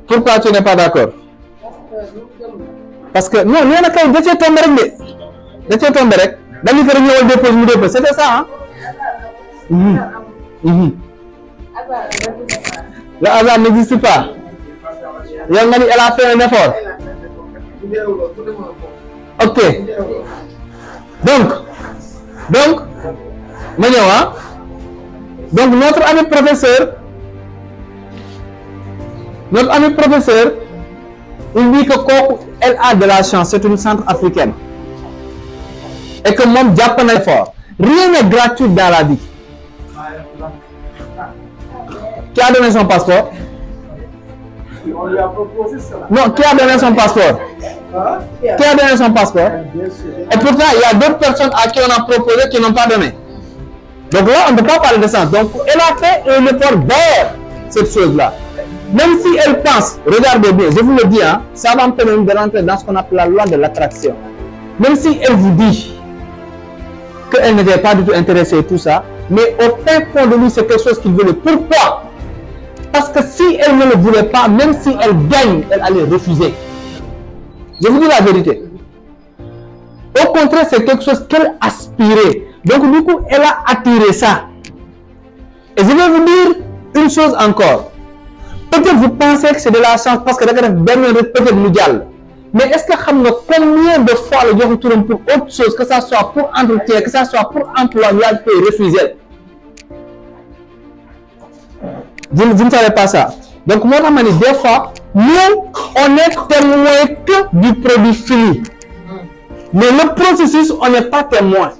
Pourquoi tu n'es pas d'accord? Parce que non, il y en a qui ont tombé rek de. Da tombé rek. Dañu ko ñëwal dépose mu dépose, c'était ça hein? Le hasard n'existe pas. Yow nga ni elle a fait un effort. Ok. Donc ma ñëw hein? Donc notre ami professeur il dit que elle a de la chance, c'est une centrafricaine et que moom jàpp na fort. Rien n'est gratuit dans la vie. Qui a donné son passeport? On lui a proposé cela. Non, qui a donné son passeport? Qui a donné son passeport? Et pourtant, il y a d'autres personnes à qui on a proposé qui n'ont pas donné. Donc là, on ne peut pas parler de ça. Donc, elle a fait un effort vers cette chose-là. Même si elle pense, regardez bien, je vous le dis, hein, ça va me permettre de rentrer dans ce qu'on appelle la loi de l'attraction. Même si elle vous dit qu'elle n'était pas du tout intéressée et tout ça, mais au fin fond de lui, c'est quelque chose qu'il voulait. Pourquoi? Parce que si elle ne le voulait pas, même si elle gagne, elle allait refuser. Je vous dis la vérité. Au contraire, c'est quelque chose qu'elle aspirait. Donc du coup, elle a attiré ça. Et je vais vous dire une chose encore. Peut-être vous pensez que c'est de la chance parce que peut-être mondial. Mais est-ce que vous savez combien de fois le jour tourne pour autre chose, que ça soit pour entretien, que ça soit pour emploi, il peut refuser. Vous ne savez pas ça. Donc moi, des fois, nous, on est témoin que du produit fini. Mais le processus, on n'est pas témoin.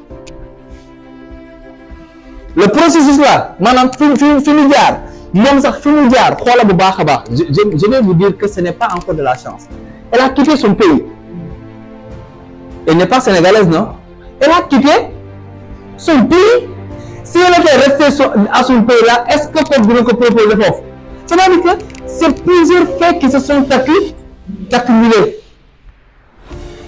Le processus là, madame, je vais vous dire que ce n'est pas encore de la chance. Elle a quitté son pays. Elle n'est pas sénégalaise, non? Elle a quitté son pays. Si elle était restée à son pays là, est-ce que vous propose le pauvre? C'est-à-dire que c'est plusieurs faits qui se sont accumulés.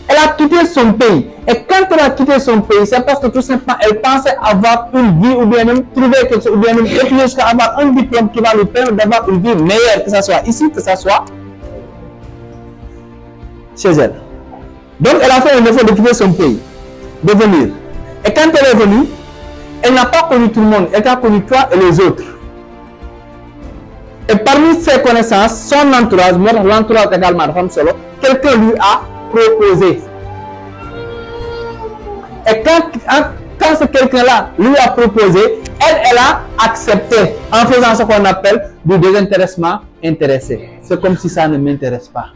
Elle a quitté son pays. Et quand elle a quitté son pays, c'est parce que tout simplement, elle pensait avoir une vie ou bien même trouver quelque chose, ou bien même étudier jusqu'à avoir un diplôme qui va lui permettre d'avoir une vie meilleure, que ce soit ici, que ce soit chez elle. Donc, elle a fait un effort de quitter son pays, de venir. Et quand elle est venue, elle n'a pas connu tout le monde, elle a connu toi et les autres. Et parmi ses connaissances, son entourage, l'entourage également de femme solo, quelqu'un lui a proposé. Et quand ce quelqu'un-là lui a proposé, elle a accepté en faisant ce qu'on appelle du désintéressement intéressé. C'est comme si ça ne m'intéresse pas.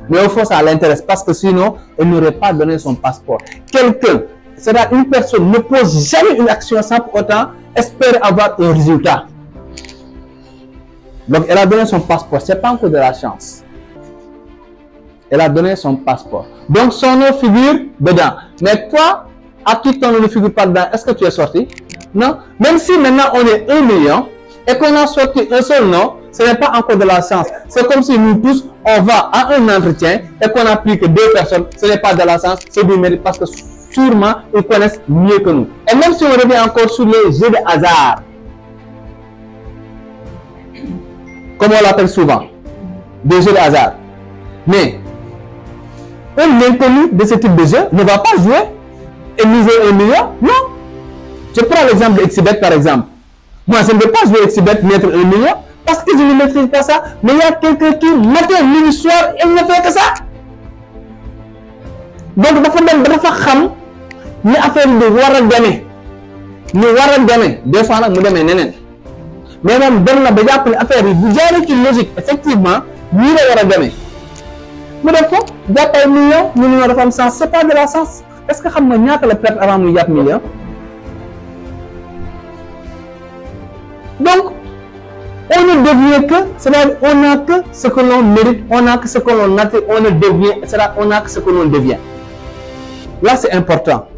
Mais au fond, ça l'intéresse parce que sinon, elle n'aurait pas donné son passeport. Quelqu'un, c'est-à-dire une personne, ne pose jamais une action sans pour autant espérer avoir un résultat. Donc, elle a donné son passeport. Ce n'est pas encore de la chance. Elle a donné son passeport. Donc, son nom figure dedans. Mais toi, à qui ton nom ne figure pas dedans, est-ce que tu es sorti? Non. Même si maintenant on est 1 million et qu'on a sorti un seul nom, ce n'est pas encore de la chance. C'est comme si nous tous, on va à un entretien et qu'on n'a plus que 2 personnes. Ce n'est pas de la chance, c'est du mérite parce que sûrement, ils connaissent mieux que nous. Et même si on revient encore sur les jeux de hasard, comme on l'appelle souvent, des jeux de hasard. Mais un inconnu de ce type de jeu ne va pas jouer et miser 1 million. Non. Je prends l'exemple de Xbet par exemple. Moi, je ne veux pas jouer Xbet, mettre 1 million parce que je ne maîtrise pas ça. Mais il y a quelqu'un qui, matin, midi, soir, il ne fait que ça. Donc, il faut savoir ni affaire de war a gagner. Ni war a gagner. Des fois, nous devons gagner. Mais même dans la bajapple affaire vous gérez une logique effectivement ni la war a gagner. Mais des fois jàppal million ñu dafa am sens, c'est pas de la sens. Est-ce que xam nga ñaata la perte avant muy jàpp million? Donc on ne devient que, c'est-à-dire on n'a que ce que l'on mérite, on n'a que ce que l'on a, on ne devient, c'est-à-dire on n'a que ce que l'on devient. Là c'est important.